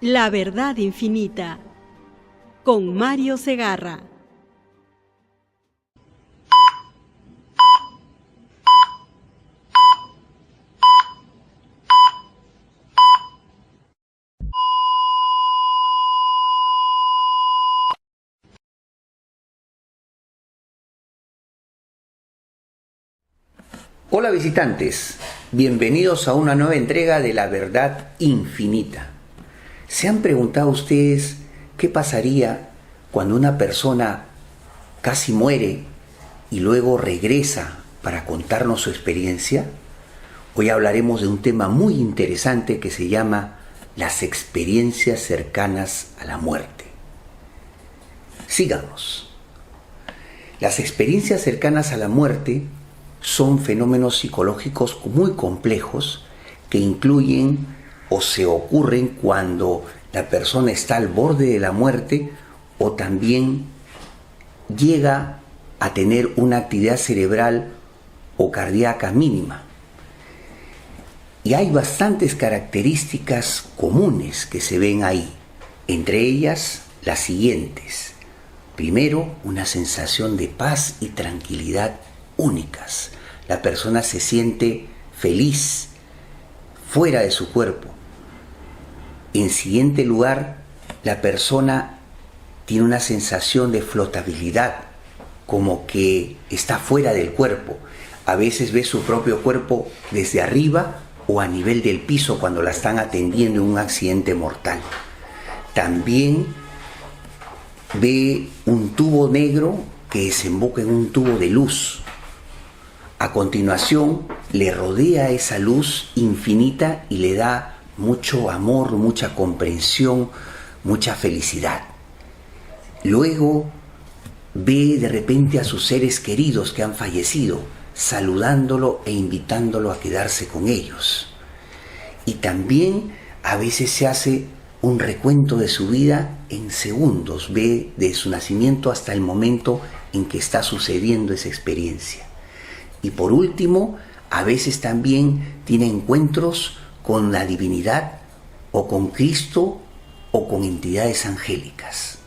La verdad infinita, con Mario Segarra. Hola visitantes, bienvenidos a una nueva entrega de La Verdad Infinita. ¿Se han preguntado ustedes qué pasaría cuando una persona casi muere y luego regresa para contarnos su experiencia? Hoy hablaremos de un tema muy interesante que se llama las experiencias cercanas a la muerte. Sigamos. Las experiencias cercanas a la muerte son fenómenos psicológicos muy complejos que incluyen o se ocurren cuando la persona está al borde de la muerte o también llega a tener una actividad cerebral o cardíaca mínima. Y hay bastantes características comunes que se ven ahí, entre ellas las siguientes. Primero, una sensación de paz y tranquilidad únicas. La persona se siente feliz, fuera de su cuerpo. En siguiente lugar, la persona tiene una sensación de flotabilidad, como que está fuera del cuerpo. A veces ve su propio cuerpo desde arriba o a nivel del piso cuando la están atendiendo en un accidente mortal. También ve un tubo negro que desemboca en un tubo de luz. A continuación, le rodea esa luz infinita y le da mucho amor, mucha comprensión, mucha felicidad. Luego, ve de repente a sus seres queridos que han fallecido, saludándolo e invitándolo a quedarse con ellos. Y también a veces se hace un recuento de su vida en segundos, ve de su nacimiento hasta el momento en que está sucediendo esa experiencia. Y por último, a veces también tiene encuentros con la divinidad o con Cristo o con entidades angélicas.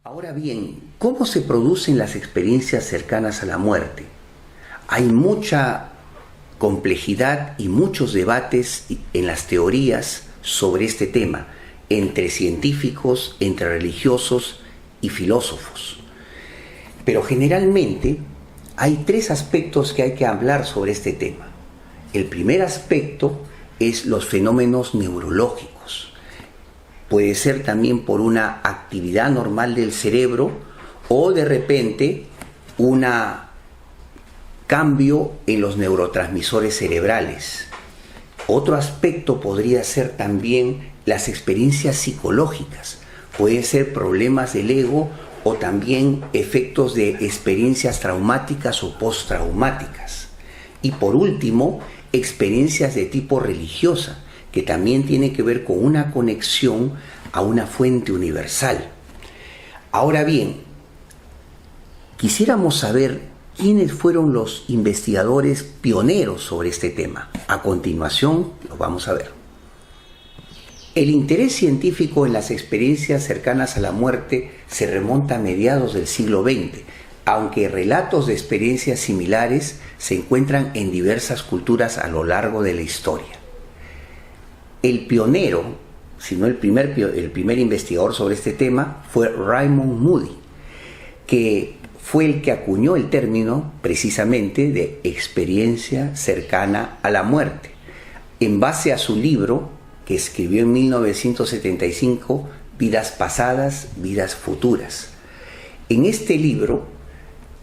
Ahora bien, ¿cómo se producen las experiencias cercanas a la muerte? Hay mucha complejidad y muchos debates en las teorías sobre este tema, entre científicos, entre religiosos y filósofos. Pero generalmente hay tres aspectos que hay que hablar sobre este tema. El primer aspecto es los fenómenos neurológicos. Puede ser también por una actividad normal del cerebro o de repente un cambio en los neurotransmisores cerebrales. Otro aspecto podría ser también las experiencias psicológicas. Pueden ser problemas del ego o también efectos de experiencias traumáticas o postraumáticas. Y por último, experiencias de tipo religiosa, que también tiene que ver con una conexión a una fuente universal. Ahora bien, quisiéramos saber quiénes fueron los investigadores pioneros sobre este tema. A continuación, lo vamos a ver. El interés científico en las experiencias cercanas a la muerte se remonta a mediados del siglo XX, aunque relatos de experiencias similares se encuentran en diversas culturas a lo largo de la historia. El pionero, si no el primer investigador sobre este tema, fue Raymond Moody, que fue el que acuñó el término precisamente de experiencia cercana a la muerte, en base a su libro que escribió en 1975, Vidas pasadas, vidas futuras. En este libro,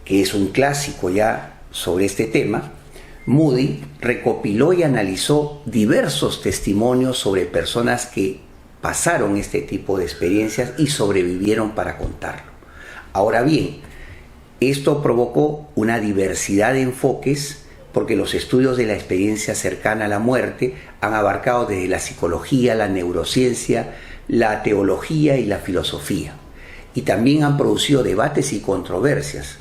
que es un clásico ya sobre este tema, Moody recopiló y analizó diversos testimonios sobre personas que pasaron este tipo de experiencias y sobrevivieron para contarlo. Ahora bien, esto provocó una diversidad de enfoques porque los estudios de la experiencia cercana a la muerte han abarcado desde la psicología, la neurociencia, la teología y la filosofía. Y también han producido debates y controversias,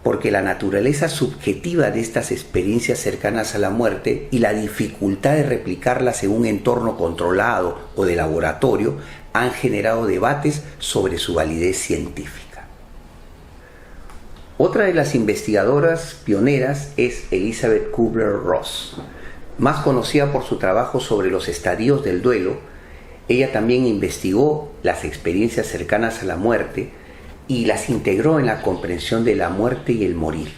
porque la naturaleza subjetiva de estas experiencias cercanas a la muerte y la dificultad de replicarlas en un entorno controlado o de laboratorio han generado debates sobre su validez científica. Otra de las investigadoras pioneras es Elizabeth Kubler-Ross. Más conocida por su trabajo sobre los estadios del duelo, ella también investigó las experiencias cercanas a la muerte y las integró en la comprensión de la muerte y el morir.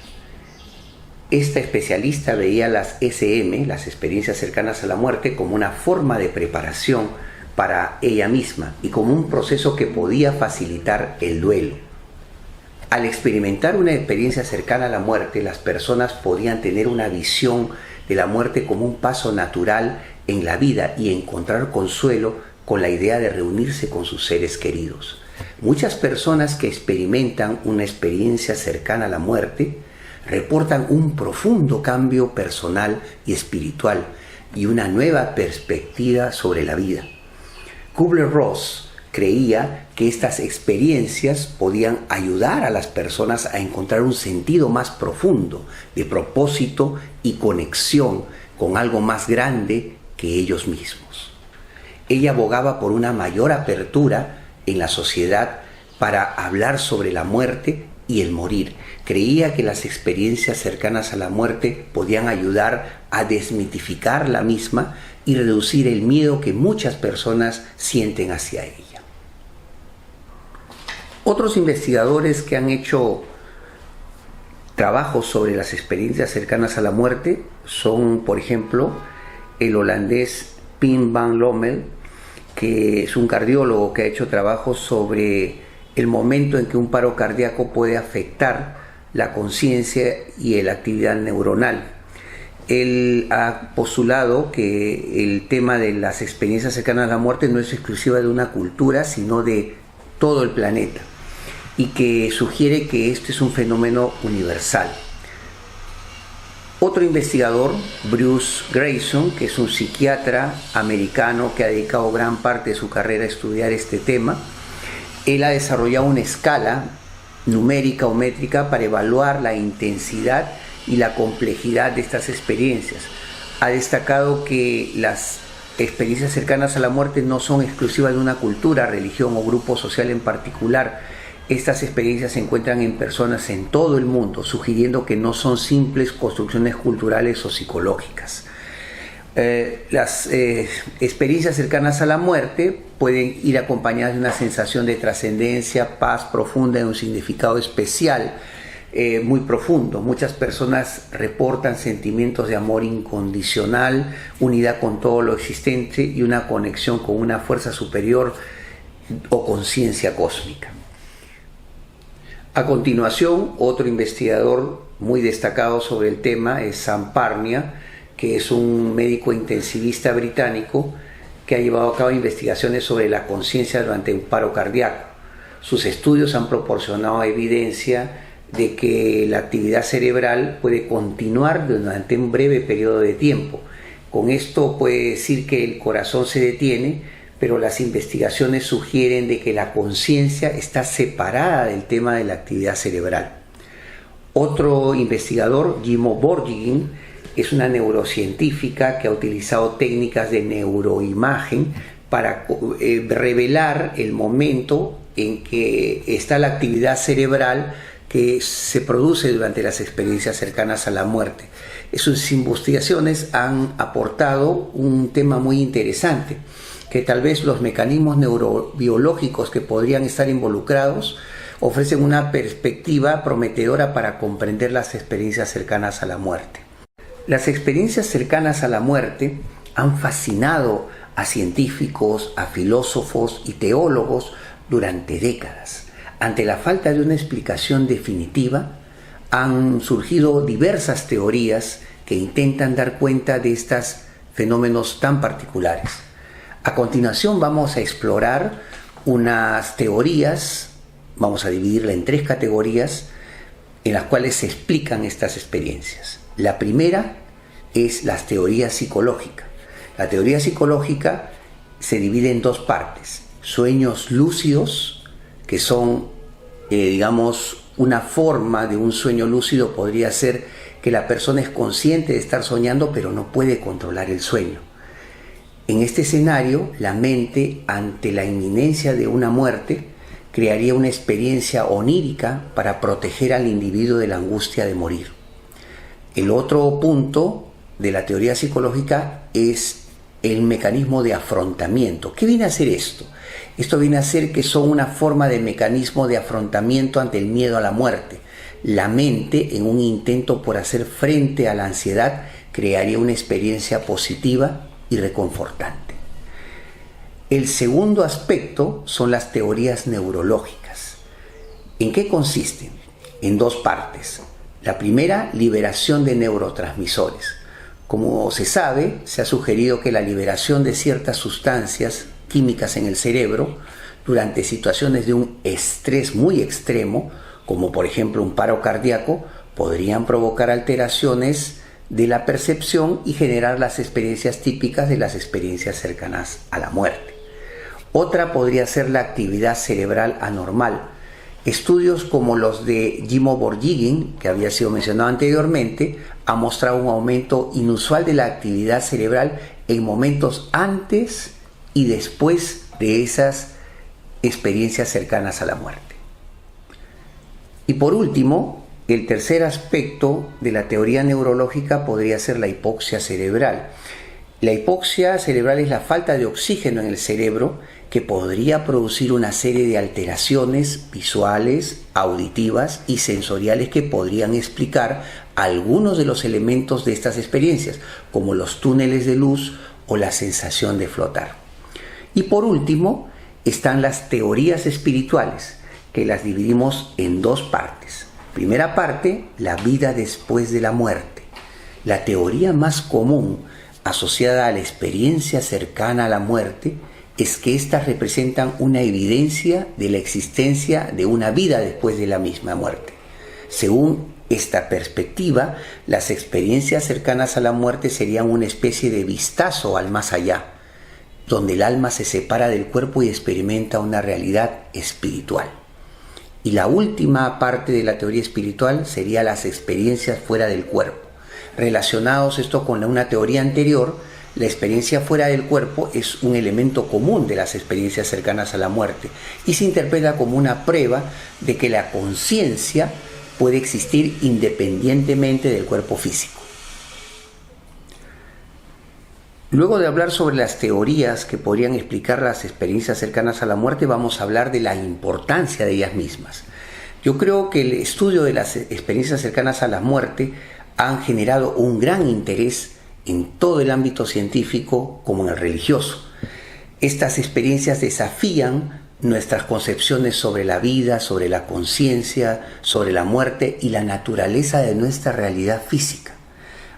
Esta especialista veía las SM, las experiencias cercanas a la muerte, como una forma de preparación para ella misma y como un proceso que podía facilitar el duelo. Al experimentar una experiencia cercana a la muerte, las personas podían tener una visión de la muerte como un paso natural en la vida y encontrar consuelo con la idea de reunirse con sus seres queridos. Muchas personas que experimentan una experiencia cercana a la muerte reportan un profundo cambio personal y espiritual y una nueva perspectiva sobre la vida. Kubler-Ross creía que estas experiencias podían ayudar a las personas a encontrar un sentido más profundo de propósito y conexión con algo más grande que ellos mismos. Ella abogaba por una mayor apertura en la sociedad para hablar sobre la muerte y el morir. Creía que las experiencias cercanas a la muerte podían ayudar a desmitificar la misma y reducir el miedo que muchas personas sienten hacia ella. Otros investigadores que han hecho trabajos sobre las experiencias cercanas a la muerte son, por ejemplo, el holandés Pim van Lommel, que es un cardiólogo que ha hecho trabajos sobre el momento en que un paro cardíaco puede afectar la conciencia y la actividad neuronal. Él ha postulado que el tema de las experiencias cercanas a la muerte no es exclusiva de una cultura, sino de todo el planeta, y que sugiere que este es un fenómeno universal. Otro investigador, Bruce Greyson, que es un psiquiatra americano que ha dedicado gran parte de su carrera a estudiar este tema, él ha desarrollado una escala numérica o métrica para evaluar la intensidad y la complejidad de estas experiencias. Ha destacado que las experiencias cercanas a la muerte no son exclusivas de una cultura, religión o grupo social en particular. Estas experiencias se encuentran en personas en todo el mundo, sugiriendo que no son simples construcciones culturales o psicológicas. Las experiencias cercanas a la muerte pueden ir acompañadas de una sensación de trascendencia, paz profunda y un significado especial muy profundo. Muchas personas reportan sentimientos de amor incondicional, unidad con todo lo existente y una conexión con una fuerza superior o conciencia cósmica. A continuación, otro investigador muy destacado sobre el tema es Sam Parnia, que es un médico intensivista británico que ha llevado a cabo investigaciones sobre la conciencia durante un paro cardíaco. Sus estudios han proporcionado evidencia de que la actividad cerebral puede continuar durante un breve periodo de tiempo. Con esto puede decir que el corazón se detiene, pero las investigaciones sugieren de que la conciencia está separada del tema de la actividad cerebral. Otro investigador, Jimo Borgin, es una neurocientífica que ha utilizado técnicas de neuroimagen para revelar el momento en que está la actividad cerebral que se produce durante las experiencias cercanas a la muerte. Sus investigaciones han aportado un tema muy interesante, que tal vez los mecanismos neurobiológicos que podrían estar involucrados ofrecen una perspectiva prometedora para comprender las experiencias cercanas a la muerte. Las experiencias cercanas a la muerte han fascinado a científicos, a filósofos y teólogos durante décadas. Ante la falta de una explicación definitiva, han surgido diversas teorías que intentan dar cuenta de estos fenómenos tan particulares. A continuación vamos a explorar unas teorías, vamos a dividirla en 3 categorías en las cuales se explican estas experiencias. La primera es la teoría psicológica. La teoría psicológica se divide en 2 partes: sueños lúcidos, que son, una forma de un sueño lúcido podría ser que la persona es consciente de estar soñando, pero no puede controlar el sueño. En este escenario, la mente, ante la inminencia de una muerte, crearía una experiencia onírica para proteger al individuo de la angustia de morir. El otro punto de la teoría psicológica es el mecanismo de afrontamiento. ¿Qué viene a ser esto? Esto viene a ser que son una forma de mecanismo de afrontamiento ante el miedo a la muerte. La mente, en un intento por hacer frente a la ansiedad, crearía una experiencia positiva y reconfortante. El segundo aspecto son las teorías neurológicas. ¿En qué consisten? En dos partes. La primera, liberación de neurotransmisores. Como se sabe, se ha sugerido que la liberación de ciertas sustancias químicas en el cerebro durante situaciones de un estrés muy extremo, como por ejemplo un paro cardíaco, podrían provocar alteraciones de la percepción y generar las experiencias típicas de las experiencias cercanas a la muerte. Otra podría ser la actividad cerebral anormal. Estudios como los de Jimo Borjigin, que había sido mencionado anteriormente, han mostrado un aumento inusual de la actividad cerebral en momentos antes y después de esas experiencias cercanas a la muerte. Y por último, el tercer aspecto de la teoría neurológica podría ser la hipoxia cerebral. La hipoxia cerebral es la falta de oxígeno en el cerebro que podría producir una serie de alteraciones visuales, auditivas y sensoriales que podrían explicar algunos de los elementos de estas experiencias, como los túneles de luz o la sensación de flotar. Y por último, están las teorías espirituales, que las dividimos en dos partes. Primera parte, la vida después de la muerte. La teoría más común asociada a la experiencia cercana a la muerte es que éstas representan una evidencia de la existencia de una vida después de la misma muerte. Según esta perspectiva, las experiencias cercanas a la muerte serían una especie de vistazo al más allá, donde el alma se separa del cuerpo y experimenta una realidad espiritual. Y la última parte de la teoría espiritual sería las experiencias fuera del cuerpo. Relacionados esto con una teoría anterior, la experiencia fuera del cuerpo es un elemento común de las experiencias cercanas a la muerte y se interpreta como una prueba de que la conciencia puede existir independientemente del cuerpo físico. Luego de hablar sobre las teorías que podrían explicar las experiencias cercanas a la muerte, vamos a hablar de la importancia de ellas mismas. Yo creo que el estudio de las experiencias cercanas a la muerte han generado un gran interés en todo el ámbito científico como en el religioso. Estas experiencias desafían nuestras concepciones sobre la vida, sobre la conciencia, sobre la muerte y la naturaleza de nuestra realidad física.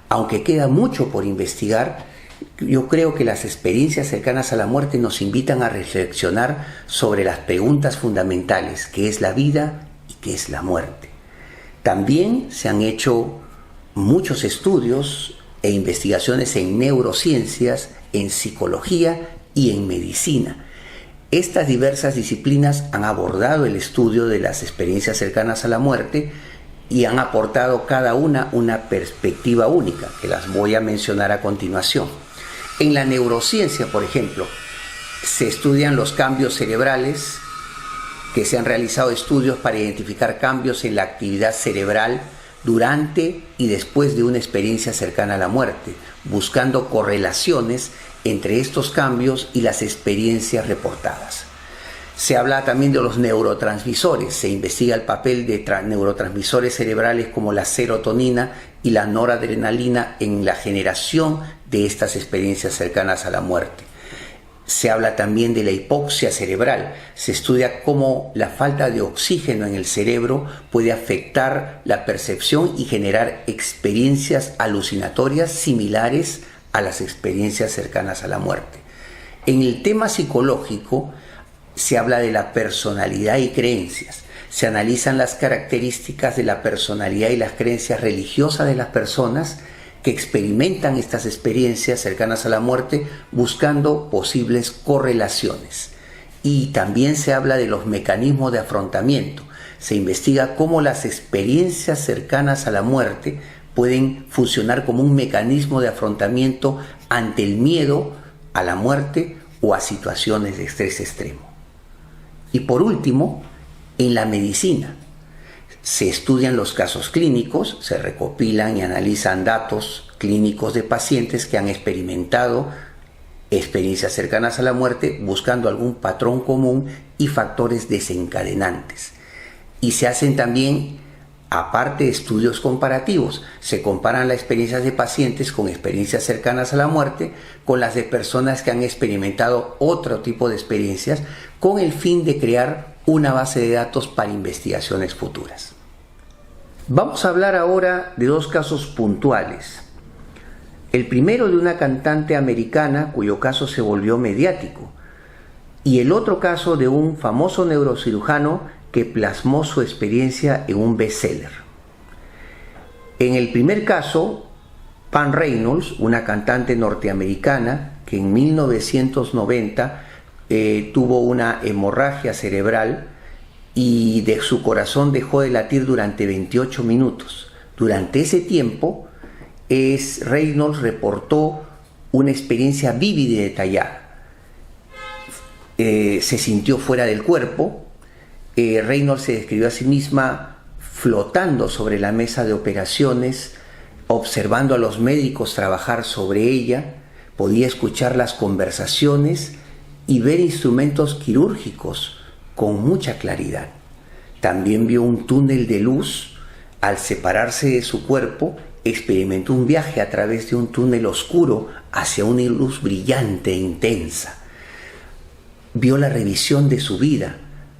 Aunque queda mucho por investigar, yo creo que las experiencias cercanas a la muerte nos invitan a reflexionar sobre las preguntas fundamentales, qué es la vida y qué es la muerte. También se han hecho muchos estudios e investigaciones en neurociencias, en psicología y en medicina. Estas diversas disciplinas han abordado el estudio de las experiencias cercanas a la muerte y han aportado cada una perspectiva única, que las voy a mencionar a continuación. En la neurociencia, por ejemplo, se estudian los cambios cerebrales, que se han realizado estudios para identificar cambios en la actividad cerebral durante y después de una experiencia cercana a la muerte, buscando correlaciones entre estos cambios y las experiencias reportadas. Se habla también de los neurotransmisores, se investiga el papel de neurotransmisores cerebrales como la serotonina y la noradrenalina en la generación de estas experiencias cercanas a la muerte. Se habla también de la hipoxia cerebral, se estudia cómo la falta de oxígeno en el cerebro puede afectar la percepción y generar experiencias alucinatorias similares a las experiencias cercanas a la muerte. En el tema psicológico, se habla de la personalidad y creencias. Se analizan las características de la personalidad y las creencias religiosas de las personas que experimentan estas experiencias cercanas a la muerte, buscando posibles correlaciones. Y también se habla de los mecanismos de afrontamiento. se investiga cómo las experiencias cercanas a la muerte pueden funcionar como un mecanismo de afrontamiento ante el miedo a la muerte o a situaciones de estrés extremo. Y por último, en la medicina, se estudian los casos clínicos, se recopilan y analizan datos clínicos de pacientes que han experimentado experiencias cercanas a la muerte, buscando algún patrón común y factores desencadenantes. Y se hacen también, aparte, estudios comparativos. Se comparan las experiencias de pacientes con experiencias cercanas a la muerte con las de personas que han experimentado otro tipo de experiencias, con el fin de crear una base de datos para investigaciones futuras. Vamos a hablar ahora de dos casos puntuales. El primero de una cantante americana cuyo caso se volvió mediático, y el otro caso de un famoso neurocirujano que plasmó su experiencia en un bestseller. En el primer caso, Pam Reynolds, una cantante norteamericana que en 1990 tuvo una hemorragia cerebral y de su corazón dejó de latir durante 28 minutos. Durante ese tiempo, Reynolds reportó una experiencia vívida y detallada. Se sintió fuera del cuerpo. Reynolds se describió a sí misma flotando sobre la mesa de operaciones, observando a los médicos trabajar sobre ella. Podía escuchar las conversaciones y ver instrumentos quirúrgicos con mucha claridad. También vio un túnel de luz. Al separarse de su cuerpo, experimentó un viaje a través de un túnel oscuro hacia una luz brillante e intensa. Vio la revisión de su vida,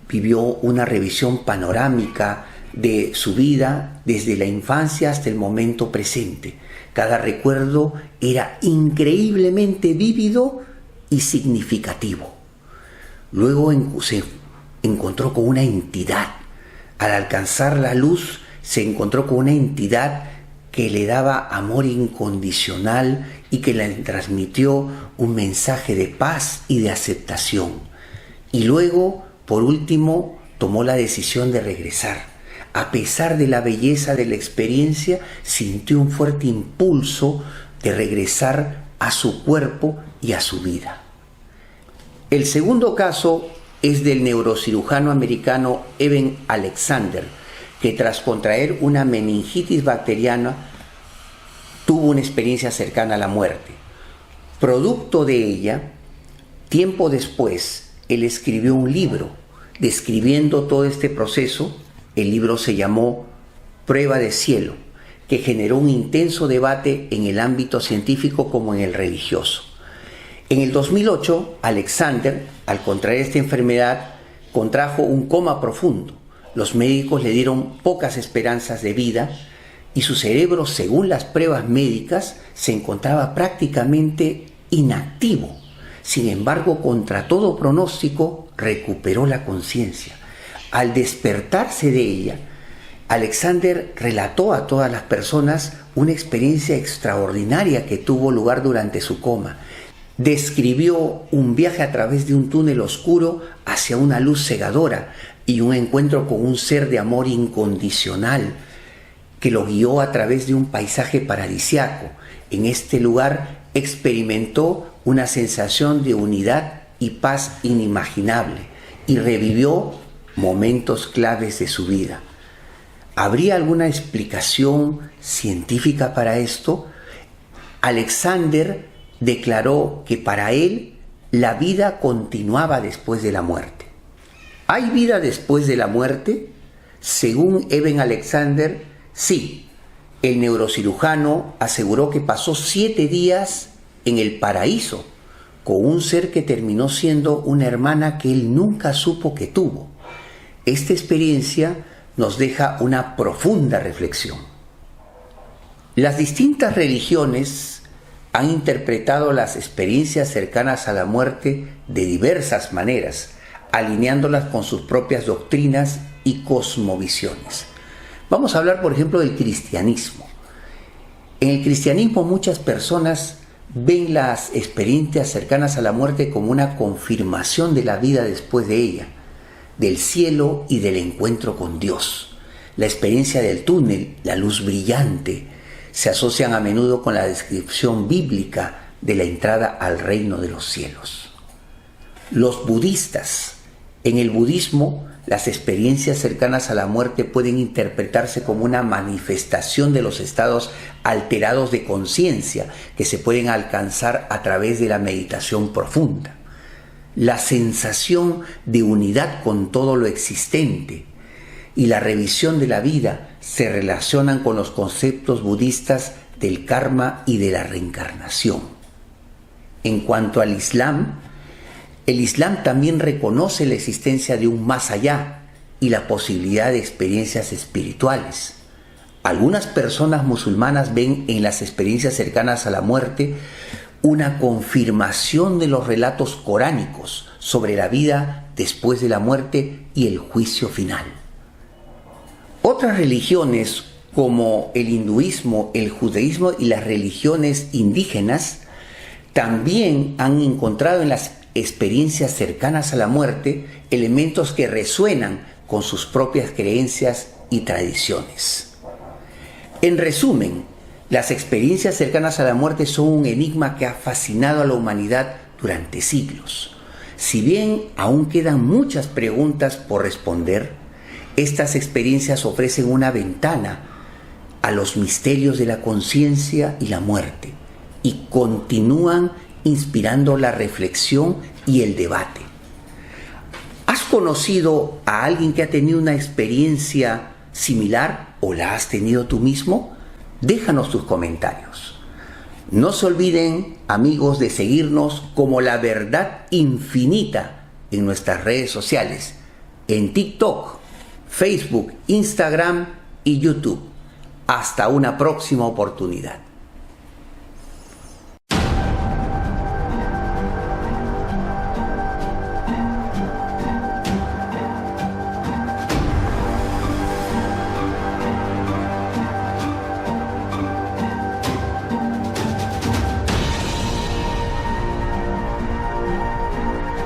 vivió una revisión panorámica de su vida desde la infancia hasta el momento presente. Cada recuerdo era increíblemente vívido y significativo. Luego se encontró con una entidad. Al alcanzar la luz, se encontró con una entidad que le daba amor incondicional y que le transmitió un mensaje de paz y de aceptación. Y luego, por último, tomó la decisión de regresar. A pesar de la belleza de la experiencia, sintió un fuerte impulso de regresar a su cuerpo y a su vida. El segundo caso es del neurocirujano americano Eben Alexander, que tras contraer una meningitis bacteriana tuvo una experiencia cercana a la muerte. Producto de ella, tiempo después, él escribió un libro describiendo todo este proceso. El libro se llamó Prueba de Cielo, que generó un intenso debate en el ámbito científico como en el religioso. En el 2008, Alexander, al contraer esta enfermedad, contrajo un coma profundo. Los médicos le dieron pocas esperanzas de vida y su cerebro, según las pruebas médicas, se encontraba prácticamente inactivo. Sin embargo, contra todo pronóstico, recuperó la conciencia. Al despertarse de ella, Alexander relató a todas las personas una experiencia extraordinaria que tuvo lugar durante su coma. Describió un viaje a través de un túnel oscuro hacia una luz cegadora y un encuentro con un ser de amor incondicional que lo guió a través de un paisaje paradisiaco. En este lugar experimentó una sensación de unidad y paz inimaginable y revivió momentos claves de su vida. ¿Habría alguna explicación científica para esto? Alexander declaró que para él la vida continuaba después de la muerte. ¿Hay vida después de la muerte? Según Eben Alexander, sí. El neurocirujano aseguró que pasó 7 días en el paraíso con un ser que terminó siendo una hermana que él nunca supo que tuvo. Esta experiencia nos deja una profunda reflexión. Las distintas religiones han interpretado las experiencias cercanas a la muerte de diversas maneras, alineándolas con sus propias doctrinas y cosmovisiones. Vamos a hablar, por ejemplo, del cristianismo. En el cristianismo muchas personas ven las experiencias cercanas a la muerte como una confirmación de la vida después de ella. del cielo y del encuentro con Dios. La experiencia del túnel, la luz brillante, se asocian a menudo con la descripción bíblica de la entrada al reino de los cielos. Los budistas. En el budismo, las experiencias cercanas a la muerte pueden interpretarse como una manifestación de los estados alterados de conciencia que se pueden alcanzar a través de la meditación profunda. La sensación de unidad con todo lo existente y la revisión de la vida se relacionan con los conceptos budistas del karma y de la reencarnación. En cuanto al Islam, el Islam también reconoce la existencia de un más allá y la posibilidad de experiencias espirituales. Algunas personas musulmanas ven en las experiencias cercanas a la muerte una confirmación de los relatos coránicos sobre la vida después de la muerte y el juicio final. Otras religiones como el hinduismo, el judaísmo y las religiones indígenas también han encontrado en las experiencias cercanas a la muerte elementos que resuenan con sus propias creencias y tradiciones. En resumen, las experiencias cercanas a la muerte son un enigma que ha fascinado a la humanidad durante siglos. Si bien aún quedan muchas preguntas por responder, estas experiencias ofrecen una ventana a los misterios de la conciencia y la muerte y continúan inspirando la reflexión y el debate. ¿Has conocido a alguien que ha tenido una experiencia similar o la has tenido tú mismo? Déjanos tus comentarios. No se olviden, amigos, de seguirnos como La Verdad Infinita en nuestras redes sociales, en TikTok, Facebook, Instagram y YouTube. Hasta una próxima oportunidad.